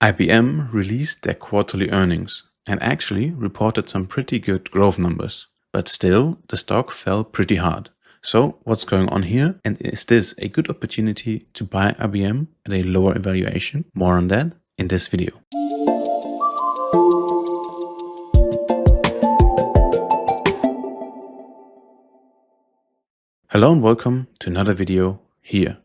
IBM released their quarterly earnings and actually reported some pretty good growth numbers. But still, the stock fell pretty hard. So what's going on here? And is this a good opportunity to buy IBM at a lower valuation? More on that in this video. Hello and welcome to another video here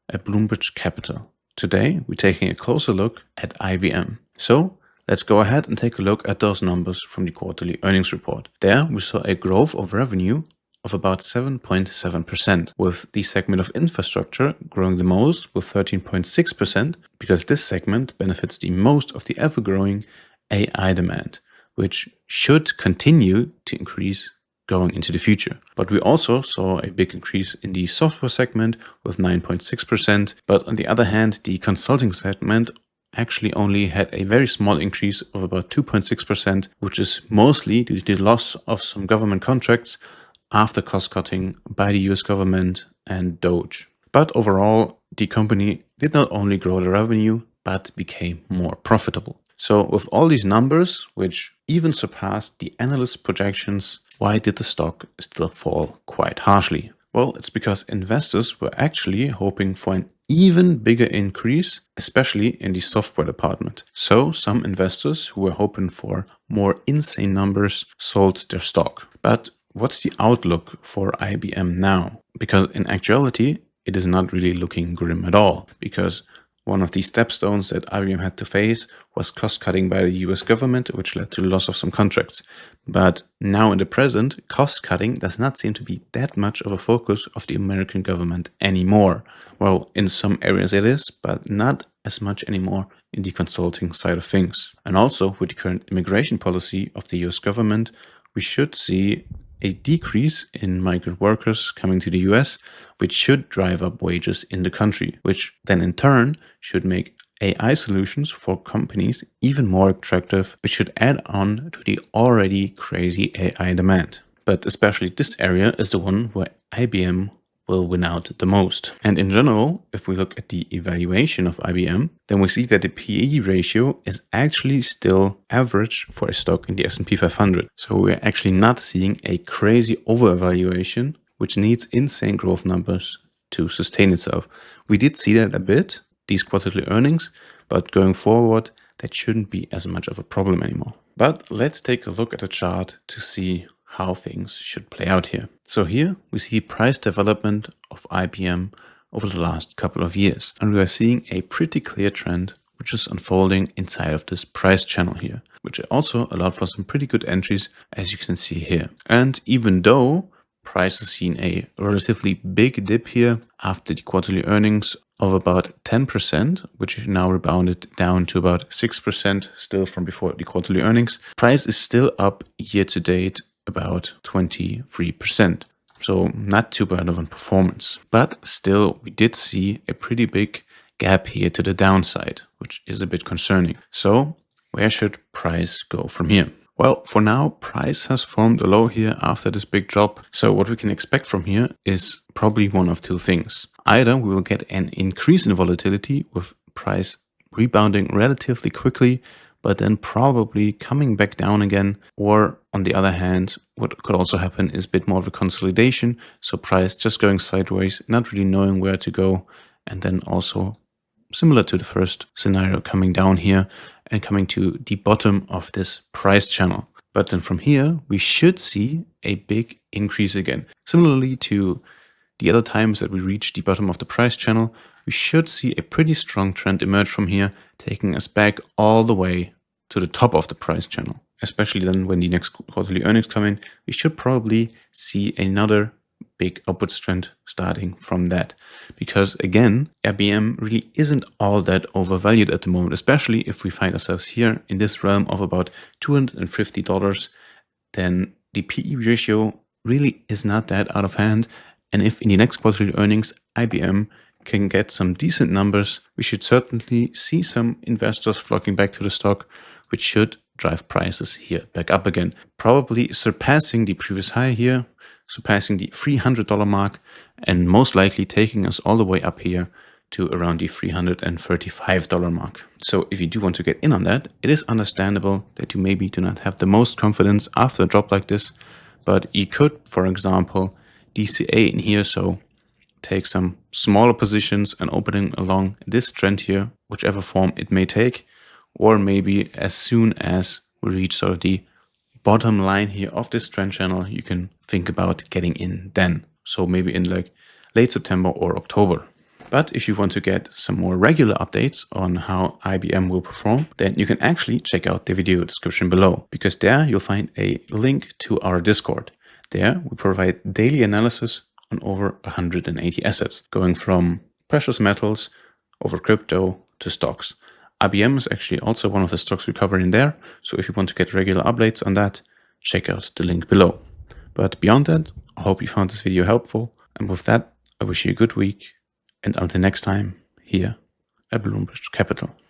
at Bloomberg Capital. Today we're taking a closer look at IBM. So let's go ahead and take a look at those numbers from the quarterly earnings report. There we saw a growth of revenue of about 7.7%, with the segment of infrastructure growing the most with 13.6%, because this segment benefits the most of the ever-growing AI demand, which should continue to increase going into the future. But we also saw a big increase in the software segment with 9.6%. But on the other hand, the consulting segment actually only had a very small increase of about 2.6%, which is mostly due to the loss of some government contracts after cost cutting by the US government and Deutsch. But overall, the company did not only grow the revenue, but became more profitable. So with all these numbers, which even surpassed the analyst projections, why did the stock still fall quite harshly? Well, it's because investors were actually hoping for an even bigger increase, especially in the software department. So some investors who were hoping for more insane numbers sold their stock. But what's the outlook for IBM now? Because in actuality, it is not really looking grim at all, because one of the stepstones that IBM had to face was cost cutting by the US government, which led to the loss of some contracts. But now in the present, cost cutting does not seem to be that much of a focus of the American government anymore. Well, in some areas it is, but not as much anymore in the consulting side of things. And also with the current immigration policy of the US government, we should see a decrease in migrant workers coming to the US, which should drive up wages in the country, which then in turn should make AI solutions for companies even more attractive, which should add on to the already crazy AI demand. But especially this area is the one where IBM will win out the most. And in general, if we look at the evaluation of IBM, then we see that the PE ratio is actually still average for a stock in the S&P 500. So we're actually not seeing a crazy overvaluation, which needs insane growth numbers to sustain itself. We did see that a bit, these quarterly earnings, but going forward, that shouldn't be as much of a problem anymore. But let's take a look at the chart to see how things should play out here. So here we see price development of IBM over the last couple of years. And we are seeing a pretty clear trend which is unfolding inside of this price channel here, which also allowed for some pretty good entries, as you can see here. And even though price has seen a relatively big dip here after the quarterly earnings of about 10%, which now rebounded down to about 6% still from before the quarterly earnings, price is still up year to date about 23%. So not too bad of a performance. But still, we did see a pretty big gap here to the downside, which is a bit concerning. So where should price go from here? Well, for now, price has formed a low here after this big drop. So what we can expect from here is probably one of two things. Either we will get an increase in volatility with price rebounding relatively quickly, but then probably coming back down again. Or on the other hand, what could also happen is a bit more of a consolidation. So price just going sideways, not really knowing where to go. And then also similar to the first scenario, coming down here and coming to the bottom of this price channel. But then from here, we should see a big increase again. Similarly to the other times that we reach the bottom of the price channel, we should see a pretty strong trend emerge from here, taking us back all the way to the top of the price channel. Especially then when the next quarterly earnings come in, we should probably see another big upwards trend starting from that. Because again, IBM really isn't all that overvalued at the moment, especially if we find ourselves here in this realm of about $250, then the PE ratio really is not that out of hand. And if in the next quarterly earnings, IBM can get some decent numbers, we should certainly see some investors flocking back to the stock, which should drive prices here back up again, probably surpassing the previous high here, surpassing the $300 mark, and most likely taking us all the way up here to around the $335 mark. So if you do want to get in on that, it is understandable that you maybe do not have the most confidence after a drop like this, but you could, for example, DCA in here, so take some smaller positions and opening along this trend here, whichever form it may take, or maybe as soon as we reach sort of the bottom line here of this trend channel, you can think about getting in then. So maybe in like late September or October. But if you want to get some more regular updates on how IBM will perform, then you can actually check out the video description below, because there you'll find a link to our Discord. There we provide daily analysis on over 180 assets, going from precious metals over crypto to stocks. IBM is actually also one of the stocks we cover in there, so if you want to get regular updates on that, check out the link below. But beyond that, I hope you found this video helpful, and with that, I wish you a good week, and until next time, here at Bloomberg Capital.